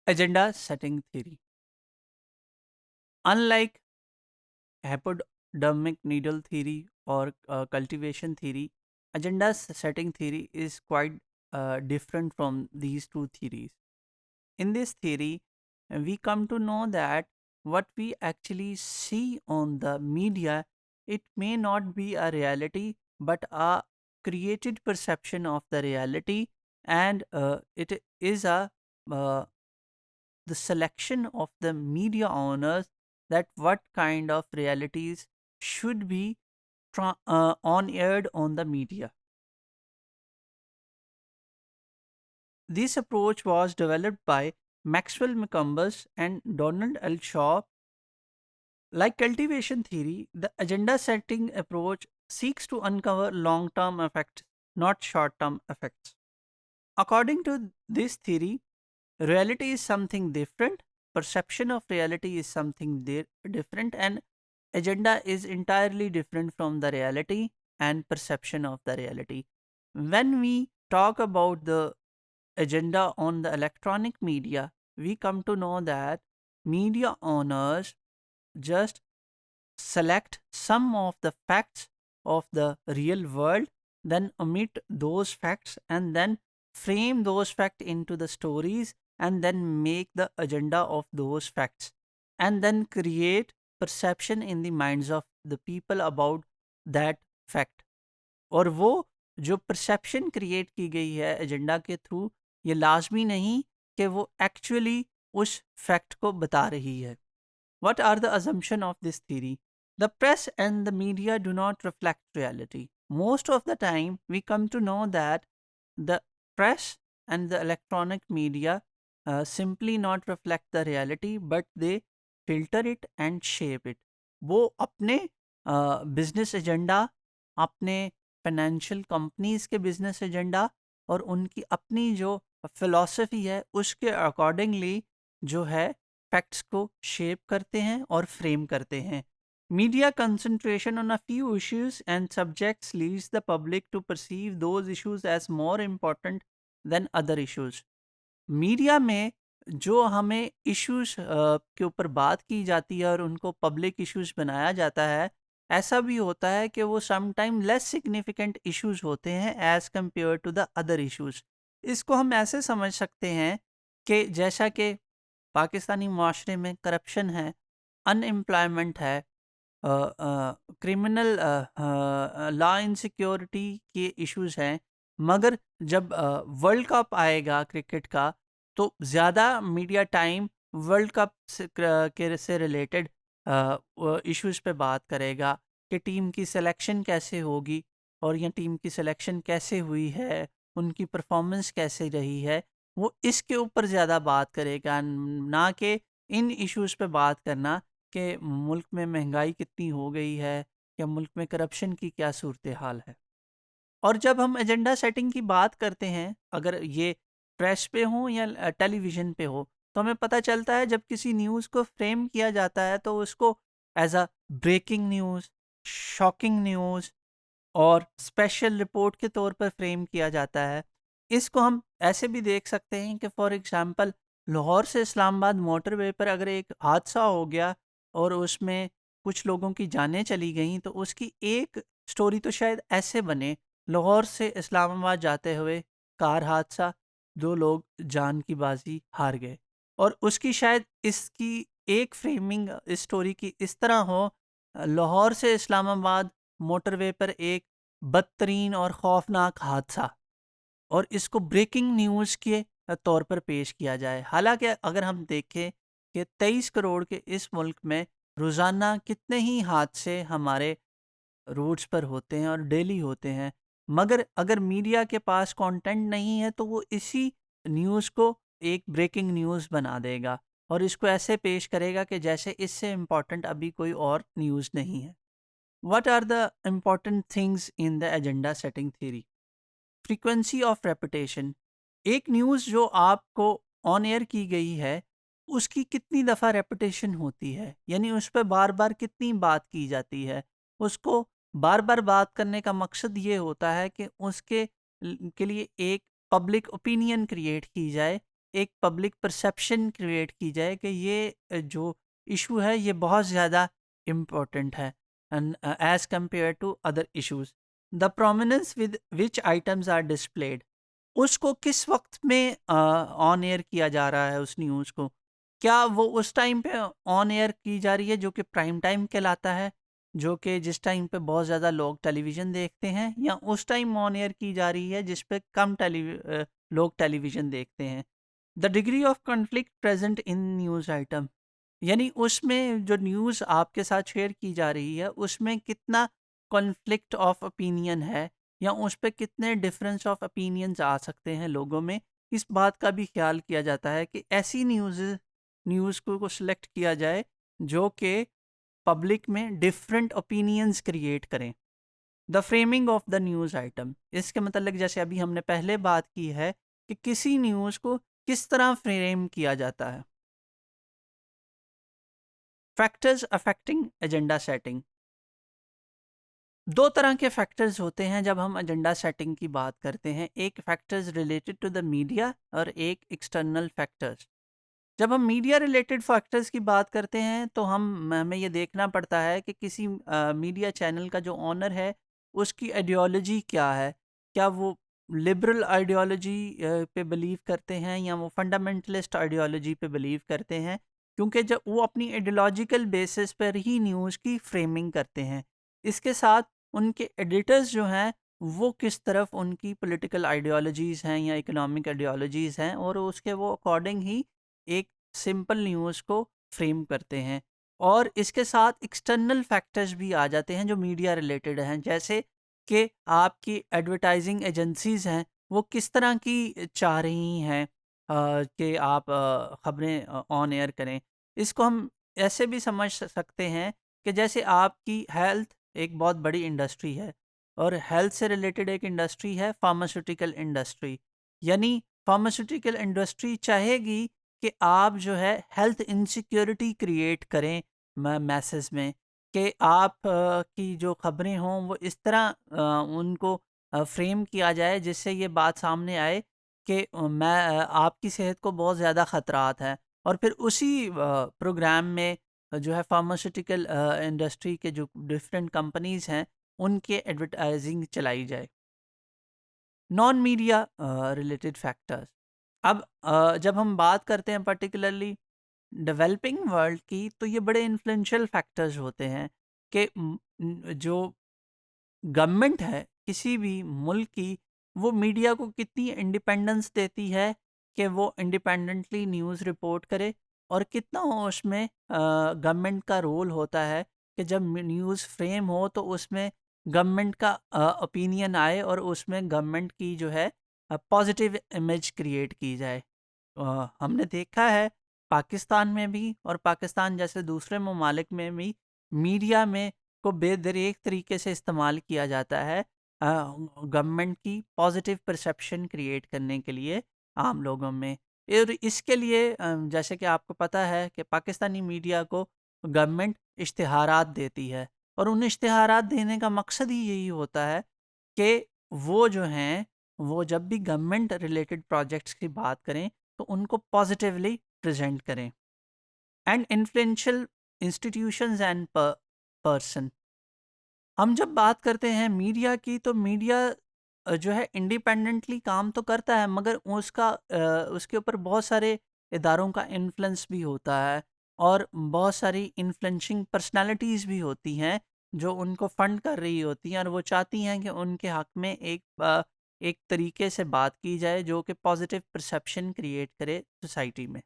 Agenda setting theory. Unlike hypodermic needle theory or cultivation theory, agenda setting theory is quite different from these two theories. In this theory, we come to know that what we actually see on the media, it may not be a reality but a created perception of the reality, and it is a uh, the selection of the media owners that what kind of realities should be on aired on the media. This approach was developed by Maxwell McCombs and Donald L. Shaw. Like cultivation theory, the agenda setting approach seeks to uncover long term effects, not short term effects. According to this theory, reality is something different, perception of reality is something different, and agenda is entirely different from the reality and perception of the reality. When we talk about the agenda on the electronic media, we come to know that media owners just select some of the facts of the real world, then omit those facts, and then frame those facts into the stories, and then make the agenda of those facts, and then create perception in the minds of the people about that fact. और वो जो perception create की गई है agenda के through, ये लाजमी नहीं कि वो एक्चुअली उस फैक्ट को बता रही है. What are the assumptions of this theory? The press and the media do not reflect reality. Most of the time, we come to know that the press and the electronic media simply not reflect the reality, but they filter it and shape it. वो अपने business agenda, अपने financial companies के business agenda और उनकी अपनी जो philosophy है उसके अकॉर्डिंगली जो है फैक्ट्स को शेप करते हैं और फ्रेम करते हैं. Media concentration on a few issues and subjects leads the public to perceive those issues as more important than other issues. Media में जो हमें इश्यूज के ऊपर बात की जाती है और उनको पब्लिक इश्यूज बनाया जाता है, ऐसा भी होता है कि वो समटाइम लेस सिग्निफिकेंट इश्यूज होते हैं as compare to the other issues. इसको हम ऐसे समझ सकते हैं कि जैसा कि पाकिस्तानी माशरे में करप्शन है, अनएम्प्लॉयमेंट है, क्रिमिनल लॉ इनसिक्योरिटी के इश्यूज हैं, मगर जब वर्ल्ड कप आएगा क्रिकेट का, तो ज़्यादा मीडिया टाइम वर्ल्ड कप से रिलेटेड इश्यूज पे बात करेगा कि टीम की सिलेक्शन कैसे होगी और यह टीम की सिलेक्शन कैसे हुई है, उनकी परफॉर्मेंस कैसे रही है. वो इसके ऊपर ज़्यादा बात करेगा, ना कि इन इश्यूज पे बात करना कि मुल्क में महंगाई कितनी हो गई है या मुल्क में करप्शन की क्या सूरत हाल है. और जब हम एजेंडा सेटिंग की बात करते हैं, अगर ये प्रेस पे हो या टेलीविज़न पे हो, तो हमें पता चलता है जब किसी न्यूज़ को फ्रेम किया जाता है तो उसको as a breaking news, shocking news और स्पेशल रिपोर्ट के तौर पर फ्रेम किया जाता है. इसको हम ऐसे भी देख सकते हैं कि फॉर एग्जांपल लाहौर से इस्लामाबाद मोटरवे पर अगर एक हादसा हो गया और उसमें कुछ लोगों की जानें चली गईं, तो उसकी एक स्टोरी तो शायद ऐसे बने, लाहौर से इस्लामाबाद जाते हुए कार हादसा, 2 लोग जान की बाजी हार गए. और उसकी शायद इसकी एक फ्रेमिंग इस स्टोरी की इस तरह हो, लाहौर से इस्लामाबाद मोटरवे पर एक बदतरीन और खौफनाक हादसा, और इसको ब्रेकिंग न्यूज़ के तौर पर पेश किया जाए. हालांकि अगर हम देखें कि 23 करोड़ के इस मुल्क में रोज़ाना कितने ही हादसे हमारे रोड्स पर होते हैं और डेली होते हैं, मगर अगर मीडिया के पास कंटेंट नहीं है तो वो इसी न्यूज़ को एक ब्रेकिंग न्यूज़ बना देगा और इसको ऐसे पेश करेगा कि जैसे इससे इम्पोर्टेंट अभी कोई और न्यूज़ नहीं है. What are the important things in the agenda setting theory? Frequency of repetition. एक न्यूज़ जो आपको ऑन एयर की गई है, उसकी कितनी दफ़ा रेपिटेशन होती है, यानी उस पर बार बार कितनी बात की जाती है. उसको बार बार बात करने का मकसद ये होता है कि उसके के लिए एक पब्लिक ओपिनियन क्रिएट की जाए एक पब्लिक परसेप्शन क्रिएट की जाए कि ये जो इशू है ये बहुत ज़्यादा इम्पोर्टेंट है and as compare to other issues. The prominence with which items are displayed, उसको किस वक्त में ऑन एयर किया जा रहा है उस न्यूज़ को, क्या वो उस टाइम पे ऑन एयर की जा रही है जो कि प्राइम टाइम कहलाता है, जो कि जिस टाइम पे बहुत ज़्यादा लोग टेलीविज़न देखते हैं, या उस टाइम ऑन एयर की जा रही है जिस पे कम लोग टेलीविज़न देखते हैं। The degree of conflict present in news item, यानी उसमें जो न्यूज़ आपके साथ शेयर की जा रही है उसमें कितना कॉन्फ्लिक्ट ऑफ ओपिनियन है, या उस पे कितने डिफरेंस ऑफ ओपिनियंस आ सकते हैं लोगों में। इस बात का भी ख्याल किया जाता है कि ऐसी न्यूज़ को सिलेक्ट किया जाए जो कि पब्लिक में डिफरेंट ओपिनियंस क्रिएट करें। The framing of the news item, इसके मतलब जैसे अभी हमने पहले बात की है कि किसी न्यूज़ को किस तरह फ्रेम किया जाता है। फैक्टर्स अफेक्टिंग एजेंडा सेटिंग, दो तरह के फैक्टर्स होते हैं जब हम एजेंडा सेटिंग की बात करते हैं, एक factors related to the media और एक एक्सटर्नल फैक्टर्स। जब हम मीडिया रिलेटेड फैक्टर्स की बात करते हैं तो हमें ये देखना पड़ता है कि किसी मीडिया चैनल का जो ऑनर है उसकी आइडियोलॉजी क्या है, क्या वो लिबरल आइडियोलॉजी पे बिलीव करते हैं या वो फंडामेंटलिस्ट आइडियोलॉजी पे बिलीव करते हैं, क्योंकि जब वो अपनी आइडियोलॉजिकल बेसिस पर ही न्यूज़ की फ्रेमिंग करते हैं। इसके साथ उनके एडिटर्स जो हैं वो किस तरफ उनकी पॉलिटिकल आइडियोलॉजीज़ हैं या इकोनॉमिक आइडियोलॉजीज़ हैं, और उसके वो अकॉर्डिंग ही एक सिंपल न्यूज़ को फ्रेम करते हैं। और इसके साथ एक्सटर्नल फैक्टर्स भी आ जाते हैं जो मीडिया रिलेटेड हैं, जैसे कि आपकी एडवर्टाइजिंग एजेंसीज़ हैं वो किस तरह की चाह रही हैं कि आप ख़बरें ऑन एयर करें। इसको हम ऐसे भी समझ सकते हैं कि जैसे आपकी हेल्थ एक बहुत बड़ी इंडस्ट्री है, और हेल्थ से रिलेटेड एक इंडस्ट्री है फार्मास्यूटिकल इंडस्ट्री। यानी फार्मास्यूटिकल इंडस्ट्री चाहेगी कि आप जो है हेल्थ इनसिक्योरिटी क्रिएट करें मैसेज में, कि आप की जो खबरें हों वो इस तरह उनको फ्रेम किया जाए जिससे ये बात सामने आए कि आपकी सेहत को बहुत ज़्यादा ख़तरात हैं, और फिर उसी प्रोग्राम में जो है फार्मास्यूटिकल इंडस्ट्री के जो डिफरेंट कंपनीज़ हैं उनके एडवर्टाइजिंग चलाई जाए। नॉन मीडिया रिलेटेड फैक्टर्स, अब जब हम बात करते हैं पर्टिकुलरली डेवलपिंग वर्ल्ड की, तो ये बड़े इन्फ्लुएंशियल फैक्टर्स होते हैं कि जो गवर्नमेंट है किसी भी मुल्क की, वो मीडिया को कितनी इंडिपेंडेंस देती है कि वो इंडिपेंडेंटली न्यूज़ रिपोर्ट करे, और कितना उसमें गवर्नमेंट का रोल होता है कि जब न्यूज़ फ्रेम हो तो उसमें गवर्नमेंट का ओपिनियन आए और उसमें गवर्नमेंट की जो है पॉजिटिव इमेज क्रिएट की जाए। हमने देखा है पाकिस्तान में भी और पाकिस्तान जैसे दूसरे ममालिक में भी मीडिया में को बेदरेक तरीके से इस्तेमाल किया जाता है गवर्नमेंट की पॉजिटिव परसेप्शन क्रिएट करने के लिए आम लोगों में। और इसके लिए जैसे कि आपको पता है कि पाकिस्तानी मीडिया को गवर्नमेंट इश्तिहारात देती है, और उन इश्तिहारात देने का मकसद ही यही होता है कि वो जो हैं वो जब भी गवर्नमेंट रिलेटेड प्रोजेक्ट्स की बात करें तो उनको पॉजिटिवली प्रेजेंट करें। And influential institutions and person, हम जब बात करते हैं मीडिया की तो मीडिया जो है इंडिपेंडेंटली काम तो करता है, मगर उसके ऊपर बहुत सारे इदारों का इन्फ्लुएंस भी होता है, और बहुत सारी इन्फ्लुएंसिंग पर्सनालिटीज़ भी होती हैं जो उनको फंड कर रही होती हैं, और वो चाहती हैं कि उनके हक में एक तरीके से बात की जाए जो कि पॉजिटिव परसेप्शन क्रिएट करे सोसाइटी में।